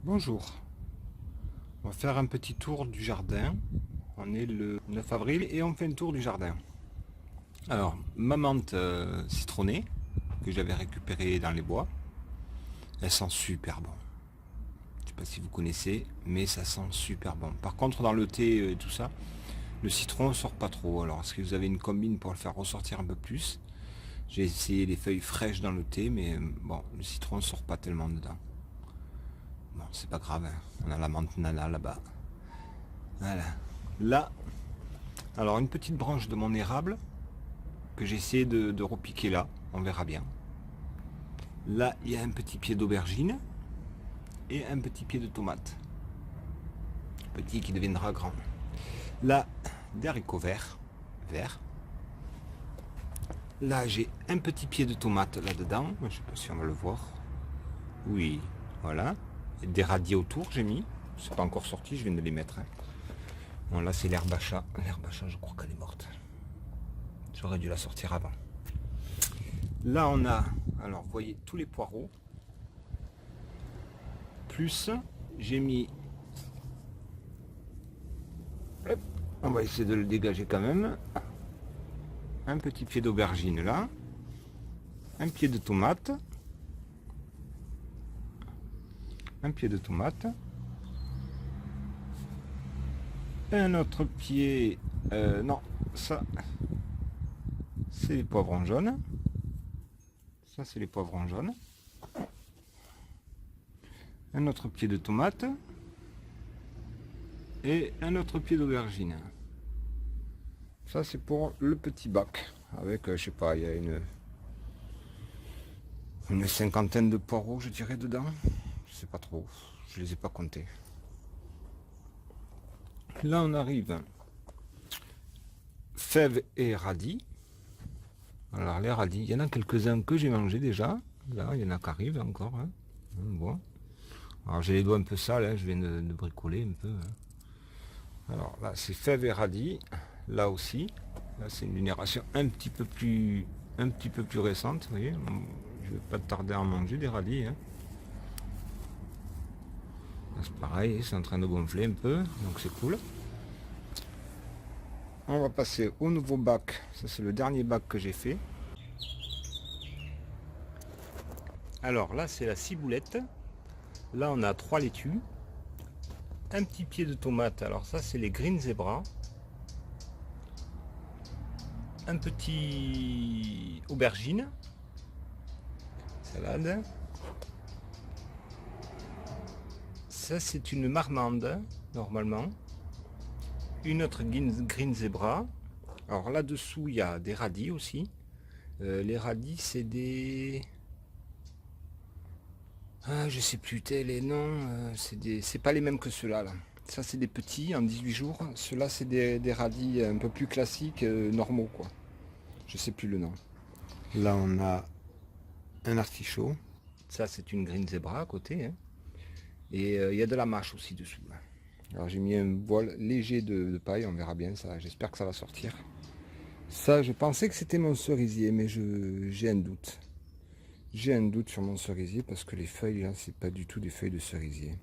Bonjour, on va faire un petit tour du jardin. On est le 9 avril et on fait un tour du jardin. Alors, ma menthe citronnée, que j'avais récupérée dans les bois, elle sent super bon. Je sais pas si vous connaissez, mais ça sent super bon. Par contre, dans le thé et tout ça, le citron sort pas trop. Alors, est-ce que vous avez une combine pour le faire ressortir un peu plus? J'ai essayé les feuilles fraîches dans le thé, mais bon, le citron sort pas tellement dedans. Bon, c'est pas grave, hein. On a la menthe nana là-bas. Voilà. Là, alors une petite branche de mon érable que j'ai essayé de repiquer là. On verra bien. Là, il y a un petit pied d'aubergine et un petit pied de tomate. Petit qui deviendra grand. Là, des haricots verts. Là, j'ai un petit pied de tomate là-dedans. Je ne sais pas si on va le voir. Oui, voilà. Et des radis autour, j'ai mis. C'est pas encore sorti, je viens de les mettre, hein. Bon, là, c'est l'herbe à chat. L'herbe à chat, je crois qu'elle est morte. J'aurais dû la sortir avant. Là, on a, alors, vous voyez, tous les poireaux. Plus, j'ai mis... Hop, on va essayer de le dégager quand même. Un petit pied d'aubergine là. Un pied de tomate. Un pied de tomate. Un autre pied... non, ça... c'est les poivrons jaunes. Ça, c'est les poivrons jaunes. Un autre pied de tomate. Et un autre pied d'aubergine. Ça, c'est pour le petit bac. Avec, je sais pas, il y a une cinquantaine de poireaux, je dirais, dedans. Je sais pas trop. Je les ai pas comptés. Là, on arrive. Fèves et radis. Alors, les radis, il y en a quelques-uns que j'ai mangés déjà. Là, il y en a qui arrivent encore, hein. Bon. Alors, j'ai les doigts un peu sales, hein. Je viens de bricoler un peu, hein. Alors, là, c'est fèves et radis. Là aussi. Là, c'est une génération un petit peu plus récente, vous voyez. Je vais pas tarder à en manger des radis, hein. C'est pareil, c'est en train de gonfler un peu, donc c'est cool. On va passer au nouveau bac. Ça, c'est le dernier bac que j'ai fait. Alors là, c'est la ciboulette. Là, on a 3 laitues. Un petit pied de tomate. Alors ça, c'est les green zebra. Un petit aubergine. Salade. Ça, c'est une marmande, normalement. Une autre green zebra. Alors là-dessous, il y a des radis aussi. Les radis, c'est des... Ah, je sais plus les noms. C'est pas les mêmes que ceux-là. Là. Ça, c'est des petits en 18 jours. Ceux-là, c'est des radis un peu plus classiques, normaux, quoi. Je sais plus le nom. Là, on a un artichaut. Ça, c'est une green zebra à côté, hein. Et il y a de la mâche aussi dessous. Là. Alors, j'ai mis un voile léger de paille. On verra bien ça. J'espère que ça va sortir. Ça, je pensais que c'était mon cerisier, mais j'ai un doute. J'ai un doute sur mon cerisier parce que les feuilles, là, c'est pas du tout des feuilles de cerisier.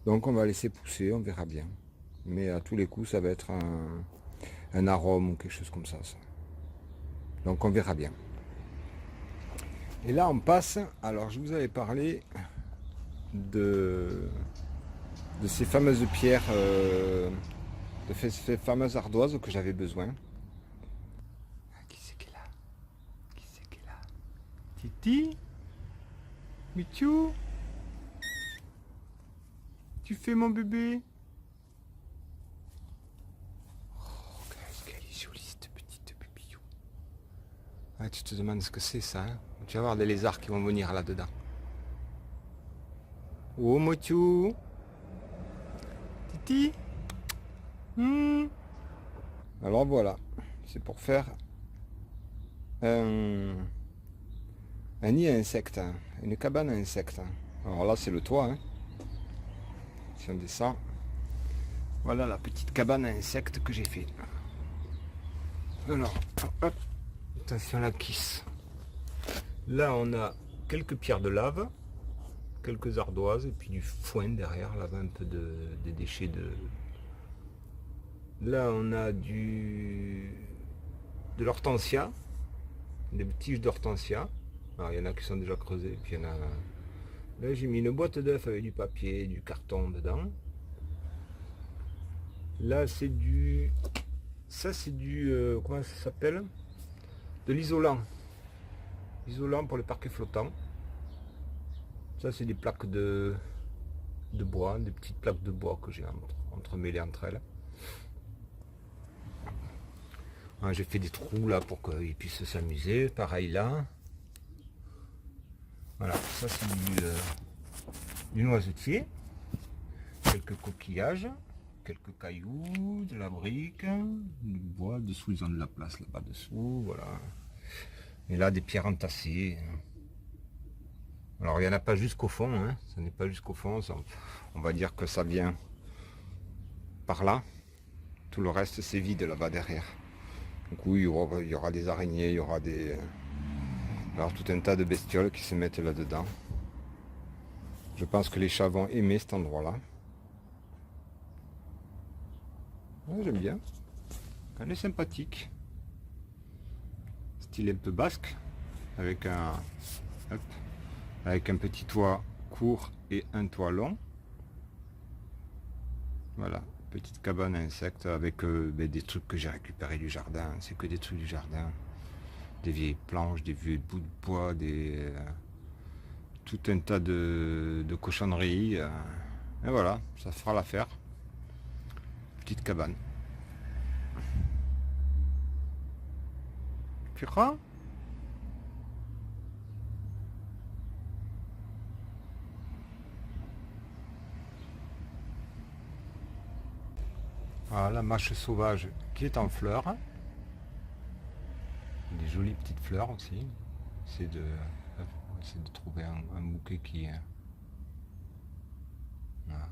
Donc, on va laisser pousser, on verra bien. Mais à tous les coups, ça va être un arôme ou quelque chose comme ça. Donc, on verra bien. Et là, on passe. Alors, je vous avais parlé de ces fameuses pierres, de ces fameuses ardoises que j'avais besoin. Qui c'est qui est là? Qui c'est qui est là? Titi? Michou? Tu fais mon bébé? Oh, qu'est-ce qu'elle est jolie cette petite pupillou. Ah, tu te demandes ce que c'est ça, hein? Tu vas voir des lézards qui vont venir là-dedans. Oh, Michou? Titi? Alors voilà, c'est pour faire un nid à insectes, hein. Une cabane à insectes. Hein. Alors là, c'est le toit, hein. Si on descend, voilà la petite cabane à insectes que j'ai fait. Alors, hop, attention à la kiss. Là, on a quelques pierres de lave. quelques ardoises et puis du foin derrière, là-bas un peu des déchets de... Là on a de l'hortensia, des tiges d'hortensia. Alors il y en a qui sont déjà creusées, puis il y en a... Là j'ai mis une boîte d'œufs avec du papier, du carton dedans. Là c'est du... Ça c'est du... comment ça s'appelle? De l'isolant. Isolant pour les parquets flottants. Ça c'est des plaques de bois, des petites plaques de bois que j'ai entremêlées entre elles. J'ai fait des trous là pour qu'ils puissent s'amuser. Pareil là. Voilà, ça c'est du noisetier. Quelques coquillages, quelques cailloux, de la brique, du bois. Dessous ils ont de la place là-bas dessous. Voilà. Et là des pierres entassées. Alors il n'y en a pas jusqu'au fond, hein. Ça n'est pas jusqu'au fond. Ça, on va dire que ça vient par là. Tout le reste c'est vide là-bas derrière. Donc oui, il y aura des araignées, il y aura des... Alors tout un tas de bestioles qui se mettent là-dedans. Je pense que les chats vont aimer cet endroit-là. Ouais, j'aime bien. Elle est sympathique. Style un peu basque. Avec un petit toit court et un toit long. Voilà. Petite cabane à insectes avec des trucs que j'ai récupérés du jardin. C'est que des trucs du jardin. Des vieilles planches, des vieux bouts de bois, tout un tas de cochonneries. Et voilà, ça fera l'affaire. Petite cabane. Tu crois? Voilà la mâche sauvage qui est en fleurs. Des jolies petites fleurs aussi. C'est de trouver un bouquet qui... Voilà.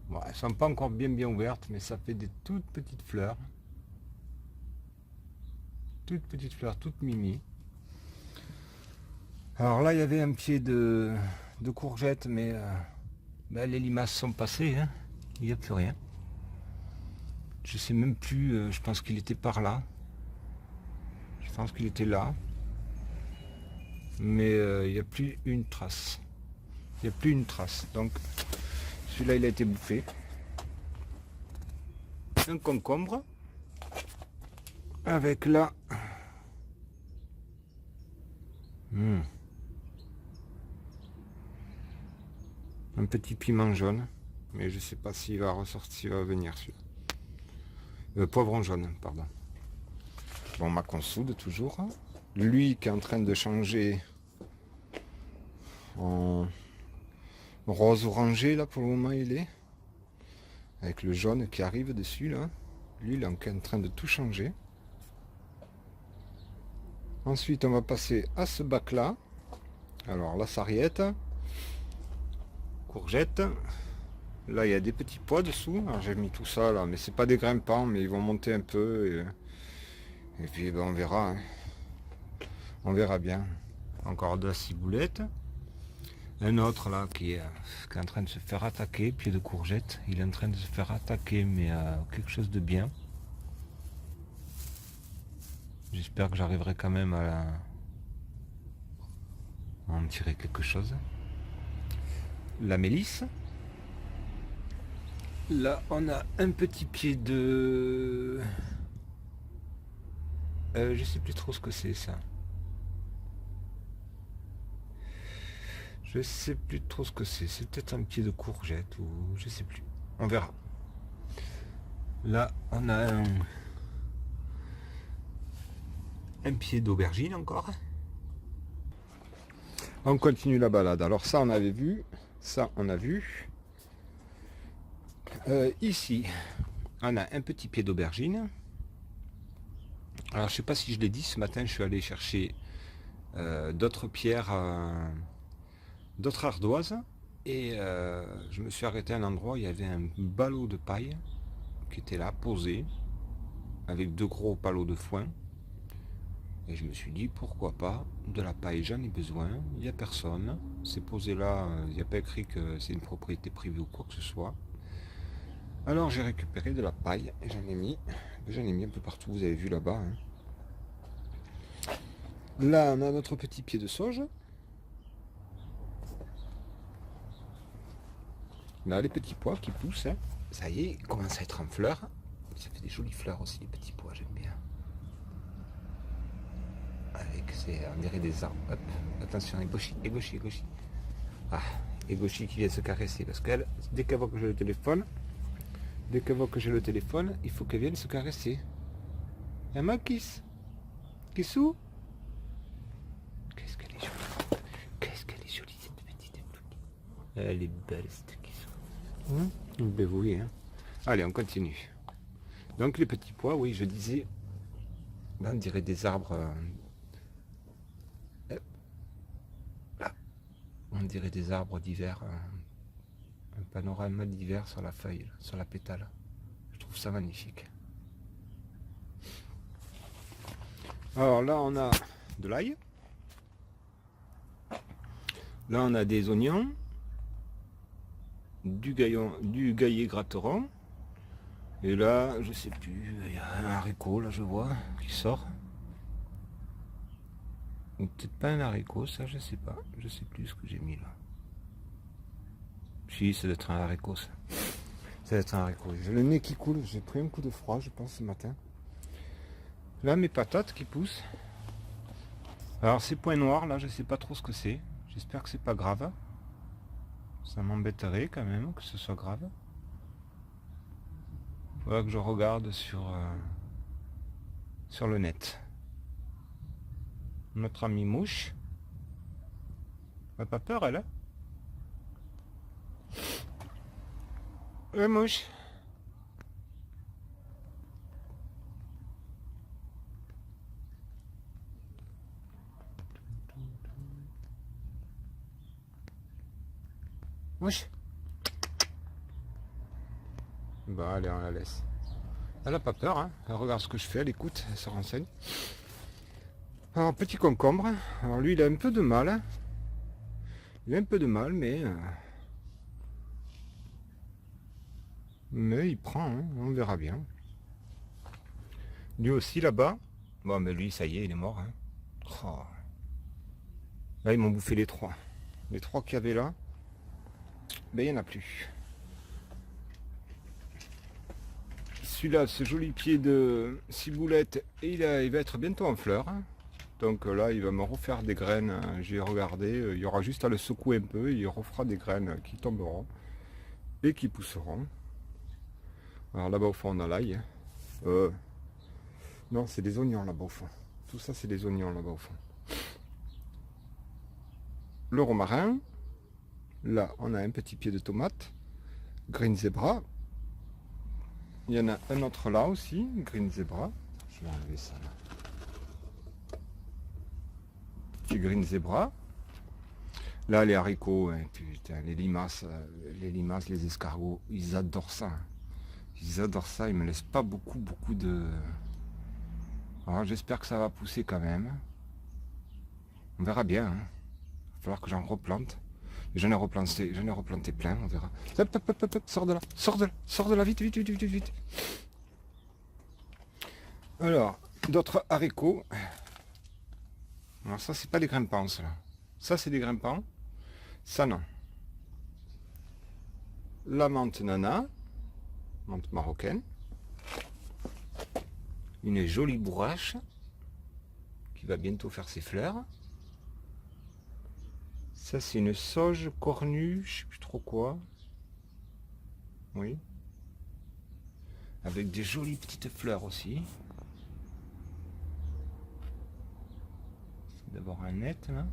Bon, elles ne sont pas encore bien ouvertes, mais ça fait des toutes petites fleurs. Toutes petites fleurs, toutes mimi. Alors là, il y avait un pied de courgette, mais les limaces sont passées. Hein. Il n'y a plus rien. Je sais même plus, je pense qu'il était par là. Je pense qu'il était là. Mais il n'y a plus une trace. Il n'y a plus une trace. Donc celui-là il a été bouffé. Un concombre. Avec là. Un petit piment jaune. Mais je sais pas s'il va ressortir, s'il va venir celui-là. Poivron jaune, pardon. Bon, ma consoude toujours. Lui qui est en train de changer en rose orangé, là pour le moment il est. Avec le jaune qui arrive dessus là. Lui il est en train de tout changer. Ensuite on va passer à ce bac là. Alors la sarriette. Courgette. Là il y a des petits pois dessous. Alors j'ai mis tout ça là, mais c'est pas des grimpants, mais ils vont monter un peu. Et puis on verra. Hein. On verra bien. Encore de la ciboulette. Un autre là qui est en train de se faire attaquer, pied de courgette. Il est en train de se faire attaquer, mais quelque chose de bien. J'espère que j'arriverai quand même à en tirer quelque chose. La mélisse. Là on a un petit pied de... je sais plus trop ce que c'est ça. Je sais plus trop ce que c'est. C'est peut-être un pied de courgette ou je sais plus. On verra. Là, on a un pied d'aubergine encore. On continue la balade. Alors ça, on avait vu. Ça, on a vu. Ici, on a un petit pied d'aubergine. Alors, je sais pas si je l'ai dit. Ce matin, je suis allé chercher d'autres pierres... d'autres ardoises et je me suis arrêté à un endroit où il y avait un ballot de paille qui était là posé avec deux gros palots de foin Et je me suis dit, pourquoi pas, de la paille, j'en ai besoin, il n'y a personne. C'est posé là, il n'y a pas écrit que c'est une propriété privée ou quoi que ce soit. Alors j'ai récupéré de la paille et j'en ai mis un peu partout, vous avez vu là-bas. Hein. Là, on a notre petit pied de sauge. Là, les petits pois qui poussent. Hein. Ça y est, ils commencent à être en fleurs. Ça fait des jolies fleurs aussi, les petits pois, j'aime bien. Avec on dirait des arbres. Hop, attention, Egoshi. Ah, Egoshi qui vient se caresser. Parce qu'elle, dès qu'elle voit que j'ai le téléphone, il faut qu'elle vienne se caresser. Elle m'a kiss. Kissou. Qu'est-ce qu'elle est jolie cette petite floquée. Elle est belle cette kissou. Ben oui, hein. Allez, on continue. Donc les petits pois, oui, je disais, là, on dirait des arbres. Là, on dirait des arbres d'hiver. Un panorama d'hiver sur la feuille, sur la pétale. Je trouve ça magnifique. Alors là, on a de l'ail. Là, on a des oignons, du gaillet gratteron. Et là, je sais plus, il y a un haricot, là, je vois, qui sort. Ou peut-être pas un haricot, ça, je sais pas. Je sais plus ce que j'ai mis là. Si, ça doit être un haricot, ça. Ça doit être un haricot. J'ai le nez qui coule, j'ai pris un coup de froid, je pense, ce matin. Là, mes patates qui poussent. Alors, ces points noirs, là, je sais pas trop ce que c'est. J'espère que c'est pas grave. Ça m'embêterait quand même que ce soit grave. Faudra que je regarde sur le net. Notre amie mouche. Elle n'a pas peur, elle, hein? Ouais, mouche. Mouche. Bah allez, on la laisse. Elle n'a pas peur, hein. Elle regarde ce que je fais, elle écoute, elle se renseigne. Alors, petit concombre. Alors lui, il a un peu de mal. Hein. Il a un peu de mal, mais il prend, hein. On verra bien. Lui aussi, là-bas. Bon, mais lui, ça y est, il est mort. Hein. Oh. Là, ils m'ont bouffé les trois. Les trois qu'il y avait là, ben, il n'y en a plus. Celui-là, ce joli pied de ciboulette, il va être bientôt en fleurs. Hein. Donc là, il va me refaire des graines. Hein. J'ai regardé, il y aura juste à le secouer un peu, il refera des graines qui tomberont et qui pousseront. Alors là-bas au fond, on a l'ail. Non, c'est des oignons là-bas au fond. Tout ça, c'est des oignons là-bas au fond. Le romarin. Là, on a un petit pied de tomate. Green Zebra. Il y en a un autre là aussi, Green Zebra. Je vais enlever ça là. Petit Green Zebra. Là, les haricots, hein, putain, les limaces, les escargots, ils adorent ça. Ils adorent ça, ils me laissent pas beaucoup de... Alors j'espère que ça va pousser quand même. On verra bien. Hein. Il va falloir que j'en replante. J'en ai replanté plein, on verra. Hop, hop, hop, hop, sors de là, vite. Alors, d'autres haricots. Alors ça, c'est pas des grimpants, ça. Ça, c'est des grimpants. Ça, non. La menthe nana, menthe marocaine. Une jolie bourrache qui va bientôt faire ses fleurs. Ça, c'est une sauge cornue, je sais plus trop quoi. Oui. Avec des jolies petites fleurs aussi. C'est d'abord un net, là.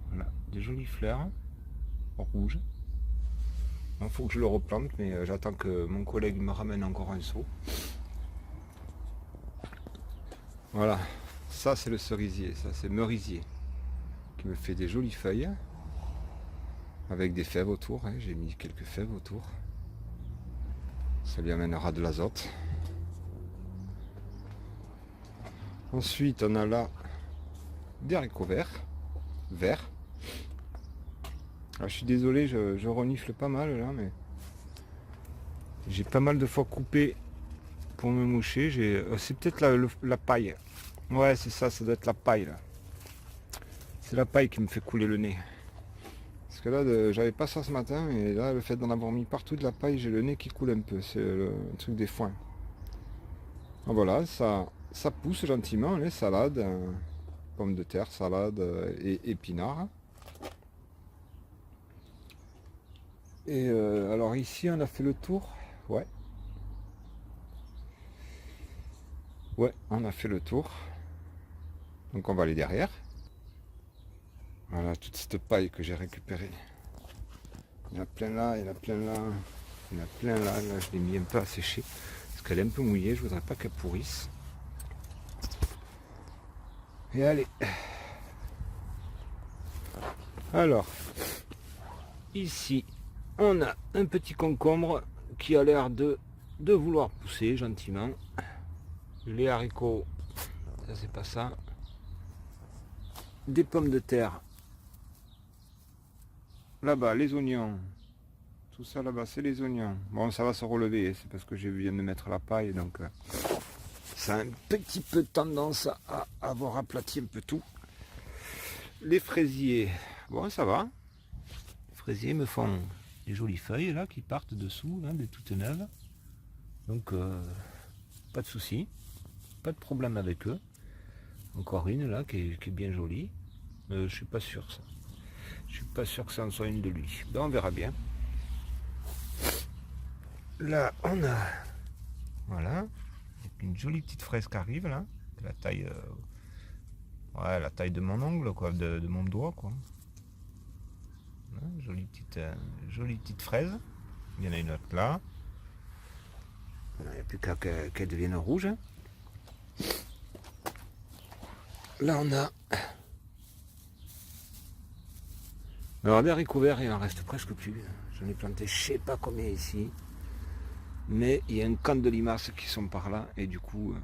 Voilà, des jolies fleurs rouges. Il faut que je le replante, mais j'attends que mon collègue me ramène encore un seau. Voilà, ça c'est le cerisier, ça c'est merisier. Qui me fait des jolies feuilles avec des fèves autour, hein. J'ai mis quelques fèves autour, ça lui amènera de l'azote. Ensuite, on a là des haricots verts. Alors, je suis désolé, je renifle pas mal là, mais j'ai pas mal de fois coupé pour me moucher. C'est peut-être la paille. Ouais, c'est ça, ça doit être la paille là. C'est la paille qui me fait couler le nez. Parce que là, j'avais pas ça ce matin, et là, le fait d'en avoir mis partout de la paille, j'ai le nez qui coule un peu. C'est le truc des foins. Donc voilà, ça pousse gentiment, les salades, pommes de terre, salade et épinards. Et alors ici, on a fait le tour. Ouais. Ouais, on a fait le tour. Donc on va aller derrière. Voilà, toute cette paille que j'ai récupérée. Il y en a plein là, il y en a plein là. Il y en a plein là. Là, je l'ai mis un peu à sécher. Parce qu'elle est un peu mouillée, je voudrais pas qu'elle pourrisse. Et allez. Alors, ici, on a un petit concombre qui a l'air de vouloir pousser gentiment. Les haricots, ça c'est pas ça. Des pommes de terre. Là-bas, les oignons. Tout ça là-bas, c'est les oignons. Bon, ça va se relever, c'est parce que je viens de mettre la paille, donc ça a un petit peu tendance à avoir aplati un peu tout. Les fraisiers, bon, ça va. Les fraisiers me font des jolies feuilles là qui partent dessous, hein, des toutes neuves. Donc, pas de souci, pas de problème avec eux. Encore une là qui est bien jolie. Je suis pas sûr ça. Je suis pas sûr que ça en soit une de lui. Ben, on verra bien. Là, on a, voilà, une jolie petite fraise qui arrive là, de la taille, ouais, la taille de mon ongle, quoi, de mon doigt, quoi. Hein, jolie petite fraise. Il y en a une autre là. Il n'y a plus qu'à qu'elle devienne rouge. Là, on a. Alors, des haricots verts, il en reste presque plus. J'en ai planté je sais pas combien ici. Mais il y a un camp de limaces qui sont par là. Et du coup,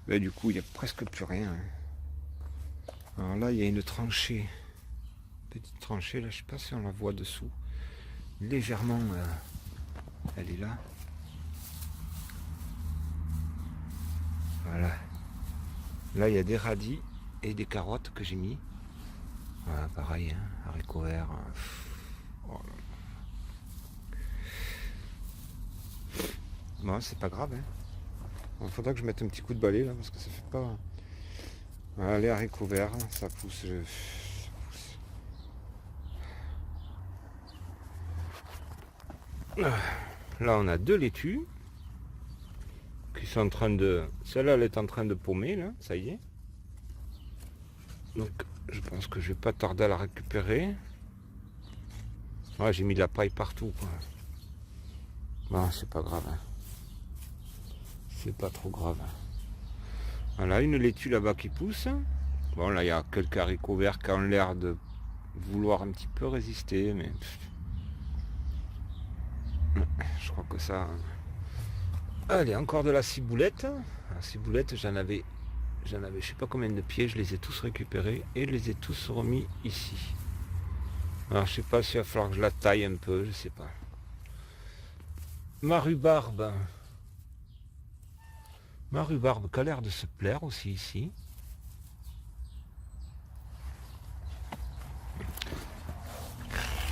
il n'y a presque plus rien. Alors là, il y a une tranchée. Petite tranchée, là, je sais pas si on la voit dessous. Légèrement, elle est là. Voilà. Là, il y a des radis et des carottes que j'ai mis. Voilà, pareil, hein, haricots verts. Oh là là. Bon, c'est pas grave. Hein. Il faudra que je mette un petit coup de balai là, parce que ça fait pas. Voilà, les haricots verts, ça pousse. Là, on a deux laitues qui sont en train de. Celle-là, elle est en train de paumer, là, ça y est. Donc, je pense que je vais pas tarder à la récupérer. Ouais, j'ai mis de la paille partout, quoi. Bon, c'est pas grave. Hein. C'est pas trop grave. Voilà, une laitue là-bas qui pousse. Bon, là, il y a quelques haricots verts qui ont l'air de vouloir un petit peu résister, mais. Je crois que ça. Allez, encore de la ciboulette. La ciboulette, j'en avais je sais pas combien de pieds, je les ai tous récupérés et je les ai tous remis ici. Alors je sais pas s'il va falloir que je la taille un peu, je sais pas. Ma rhubarbe. Ma rhubarbe qui a l'air de se plaire aussi ici.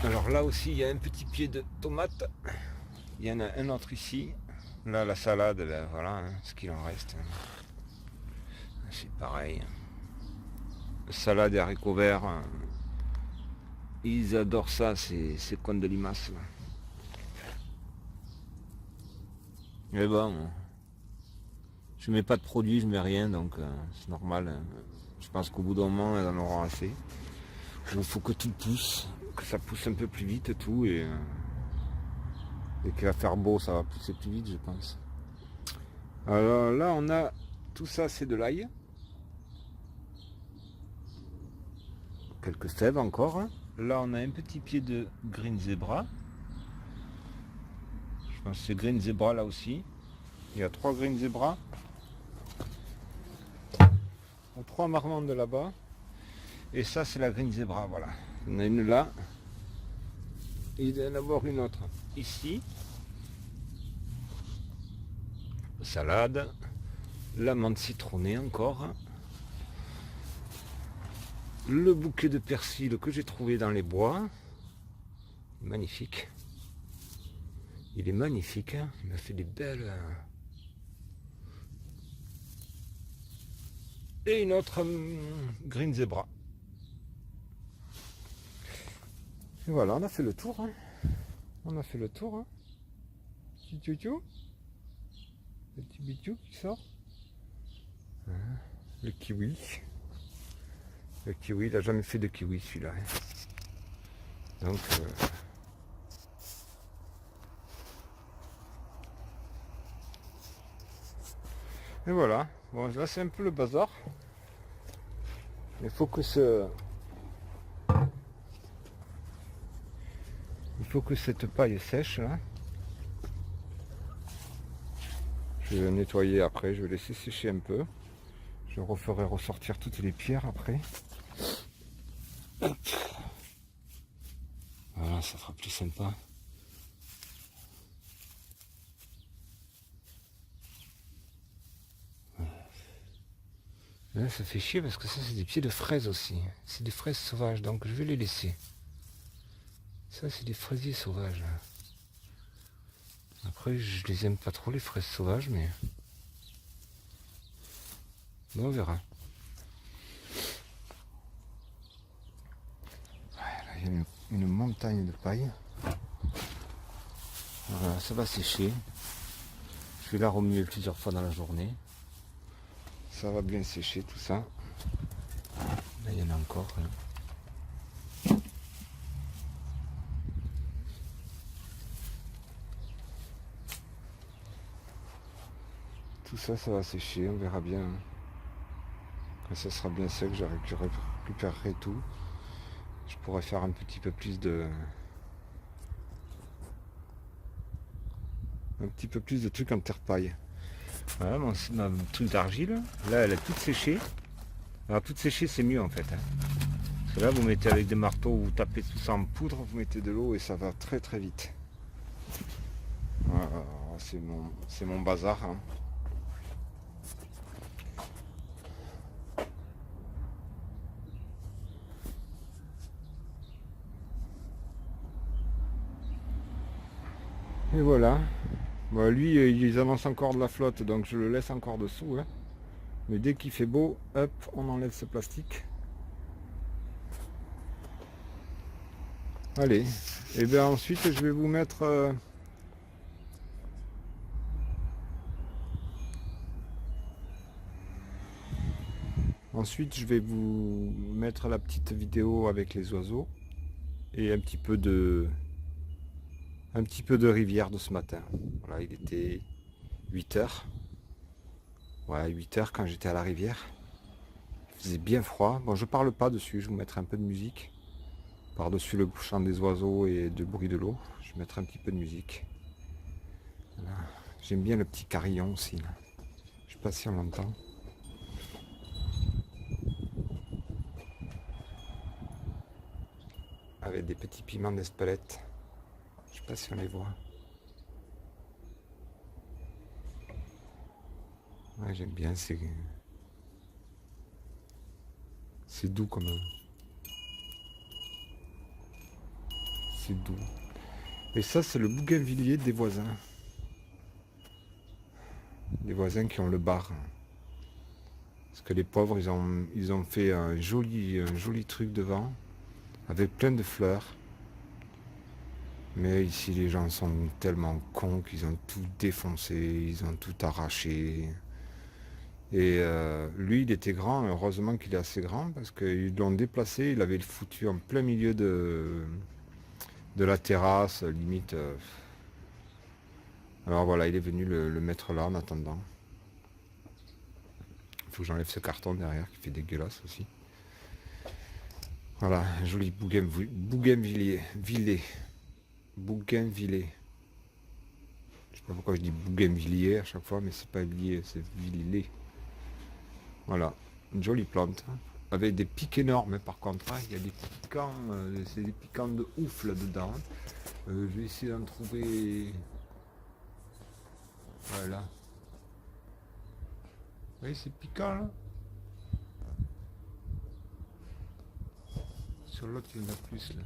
Alors là aussi il y a un petit pied de tomate. Il y en a un autre ici. Là la salade, ben voilà hein, ce qu'il en reste. C'est pareil. Salade et haricots verts. Ils adorent ça, ces coins de limaces. Là. Mais bon, je mets pas de produits, je mets rien, donc c'est normal. Je pense qu'au bout d'un moment, elles en auront assez. Il faut que tout pousse, que ça pousse un peu plus vite tout, et dès qu'il va faire beau, ça va pousser plus vite, je pense. Alors là, on a tout ça, c'est de l'ail. Quelques sèves encore. Là, on a un petit pied de green zebra. Je pense que c'est green zebra là aussi. Il y a 3 green zebra. 3 marmandes là-bas. Et ça, c'est la green zebra, voilà. Il y en a une là. Et il doit y en avoir une autre ici. Salade. La menthe citronnée encore. Le bouquet de persil que j'ai trouvé dans les bois. Magnifique. Il est magnifique, hein. Il m'a fait des belles... Et une autre green zebra. Et voilà, on a fait le tour. Hein. On a fait le tour. Hein. Petit tutu. Le petit bitou qui sort. Hein. Le kiwi. Le kiwi, il n'a jamais fait de kiwi celui-là. Hein. Donc... Et voilà. Bon, là c'est un peu le bazar. Il faut que cette paille sèche là. Je vais nettoyer après, je vais laisser sécher un peu. Je referai ressortir toutes les pierres après. Hop. Voilà, ça sera plus sympa. Là, ça fait chier parce que ça, c'est des pieds de fraises aussi. C'est des fraises sauvages, donc je vais les laisser. Ça, c'est des fraisiers sauvages. Après, je les aime pas trop, les fraises sauvages, mais... Bon, on verra. Là, il y a une montagne de paille. Voilà, ça va sécher. Je vais la remuer plusieurs fois dans la journée. Ça va bien sécher tout ça. Là, il y en a encore. Là. Tout ça, ça va sécher. On verra bien. Quand ça sera bien sec, je récupérerai tout. Je pourrais faire un petit peu plus de... trucs en terre paille. Voilà mon truc d'argile. Là, elle a toute séché. Alors, toute séchée, c'est mieux en fait. Hein. Parce que là, vous mettez avec des marteaux, vous tapez tout ça en poudre, vous mettez de l'eau et ça va très très vite. Voilà, c'est mon bazar. Hein. Et voilà. Bon, lui, ils avancent encore de la flotte, donc je le laisse encore dessous. Hein. Mais dès qu'il fait beau, hop, on enlève ce plastique. Allez. Et bien ensuite, je vais vous mettre... Ensuite, je vais vous mettre la petite vidéo avec les oiseaux. Et un petit peu de rivière de ce matin. Voilà, il était 8h. Ouais, 8h quand j'étais à la rivière. Il faisait bien froid. Bon, je parle pas dessus, je vous mettrai un peu de musique. Par-dessus le chant des oiseaux et le bruit de l'eau, je mettrai un petit peu de musique. Voilà. J'aime bien le petit carillon aussi. Là. Je sais pas si on l'entend. Avec des petits piments d'Espelette. Je sais pas si on les voit. Ouais, j'aime bien, c'est doux comme... C'est doux. Et ça, c'est le bougainvillier des voisins. Des voisins qui ont le bar. Parce que les pauvres, ils ont fait un joli truc devant, avec plein de fleurs. Mais ici, les gens sont tellement cons qu'ils ont tout défoncé, ils ont tout arraché. Et lui, il était grand, heureusement qu'il est assez grand, parce qu'ils l'ont déplacé, il avait le foutu en plein milieu de la terrasse, limite. Alors voilà, il est venu le mettre là en attendant. Il faut que j'enlève ce carton derrière qui fait dégueulasse aussi. Voilà, un joli bougainvillier. Bougainvillier. Je sais pas pourquoi je dis bougainvillier à chaque fois, mais c'est pas lié, c'est villiers. Voilà. Une jolie plante. Avec des pics énormes par contre. Hein. Il y a des piquants, c'est des piquants de ouf là-dedans. Je vais essayer d'en trouver. Voilà. Vous voyez, c'est piquant là. Sur l'autre, il y en a plus là.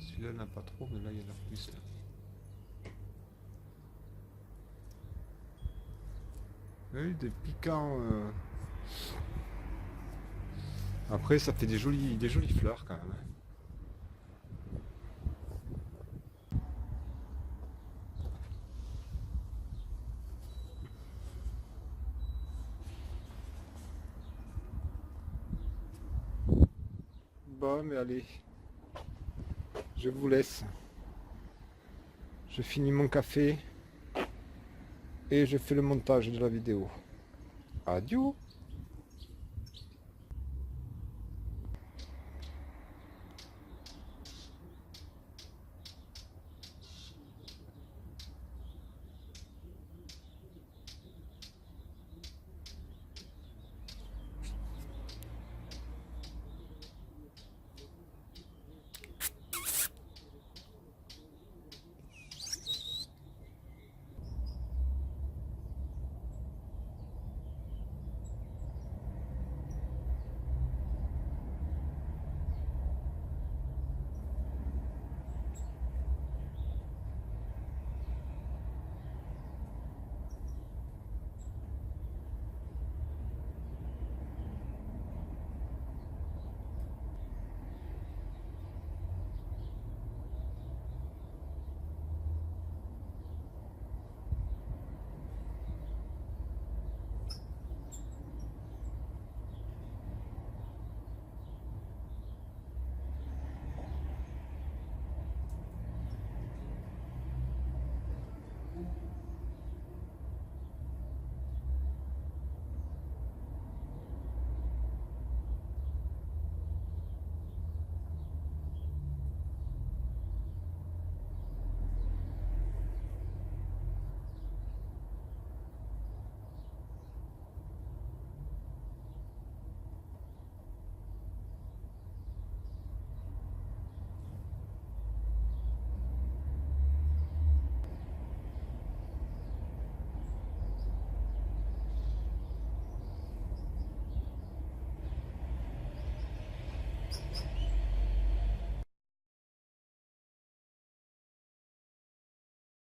Celui-là n'a pas trop, mais là, il y en a plus là. Vous voyez, des piquants. Après, ça fait des jolies fleurs quand même. Bon, mais allez, je vous laisse. Je finis mon café et je fais le montage de la vidéo. Adieu!